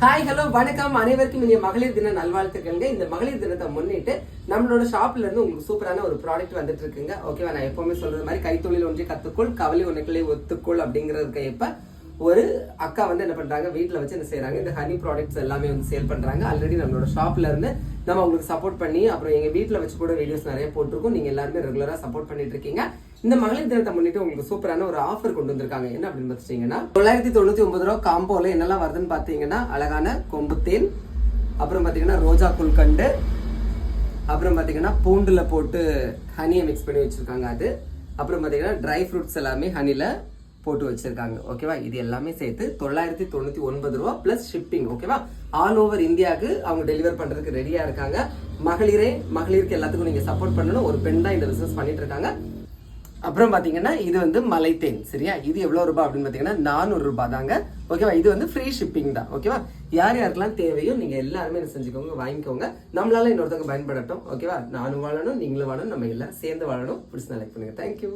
Hi hello வணக்கம் அனைவருக்கும் இனிய மகளிர் தின நல்வாழ்த்துக்கள்ங்க. இந்த மகளிர் தினத்தை முன்னிட்டு நம்மளோட ஷாப்ல இருந்து உங்களுக்கு சூப்பரான ஒரு ப்ராடக்ட் வந்துட்டு இருக்குங்க. ஓகேவா, நான் எப்பவுமே சொல்றது மாதிரி கைத்தொழில் ஒன்றி கத்துக்கொள் கவலை உனக்களை ஒத்துக்கொள் அப்படிங்கிறதுக்கு எப்ப ஒரு அக்கா வந்து என்ன பண்றாங்க, வீட்டுல வச்சு என்ன செய்யறாங்க, இந்த ஹனி ப்ராடக்ட்ஸ் எல்லாமே வந்து சேல் பண்றாங்க. ஆல்ரெடி நம்மளோட ஷாப்ல இருந்து நம்ம உங்களுக்கு சப்போர்ட் பண்ணி அப்புறம் எங்க வீட்டுல வச்சு கூட வீடியோஸ் நிறைய போட்டிருக்கோம். நீங்க எல்லாருமே ரெகுலரா சப்போர்ட் பண்ணிட்டு இருக்கீங்க. இந்த மகளிர் தினத்தை முன்னிட்டு உங்களுக்கு சூப்பரான ஒரு ஆஃபர் கொண்டு வந்திருக்காங்க. என்ன அப்படின்னு பாத்தீங்கன்னா 999 ரூபா காம்போல என்னெல்லாம் வருதுன்னு பாத்தீங்கன்னா அழகான கொம்புத்தேன், அப்புறம் பாத்தீங்கன்னா ரோஜா குல்கண்டு, அப்புறம் பாத்தீங்கன்னா பூண்டுல போட்டு ஹனியை மிக்ஸ் பண்ணி வச்சிருக்காங்க அது, அப்புறம் பாத்தீங்கன்னா ட்ரை ஃப்ரூட்ஸ் எல்லாமே ஹனில போட்டு வச்சிருக்காங்க. ஓகேவா, இது எல்லாமே சேர்த்து 999 ரூபா பிளஸ் ஷிப்பிங். ஓகேவா, ஆல் ஓவர் இந்தியாவுக்கு அவங்க டெலிவர் பண்றதுக்கு ரெடியா இருக்காங்க. மகளிருக்கு எல்லாத்துக்கும் நீங்க சப்போர்ட் பண்ணணும். ஒரு பெண் தான் இந்த பிசினஸ் பண்ணிட்டு இருக்காங்க. அப்புறம் பாத்தீங்கன்னா இது வந்து மலைத்தேன். சரியா, இது எவ்வளவு ரூபாய் அப்படின்னு பாத்தீங்கன்னா 400 ரூபாய் தாங்க. ஓகேவா, இது வந்து ஃப்ரீ ஷிப்பிங் தான். ஓகேவா, யார் யாருக்கெல்லாம் தேவையோ நீங்க எல்லாருமே என்ன செஞ்சுக்கோங்க, வாங்கிக்கோங்க. நம்மளால இன்னொருத்தவங்க பயன்படட்டும். ஓகேவா, நானும் வாழணும், நீங்களும் வாழணும், நம்ம எல்லாரும் சேர்ந்து வாழணும். பிடிச்சி லைக் பண்ணுங்க. தேங்க்யூ.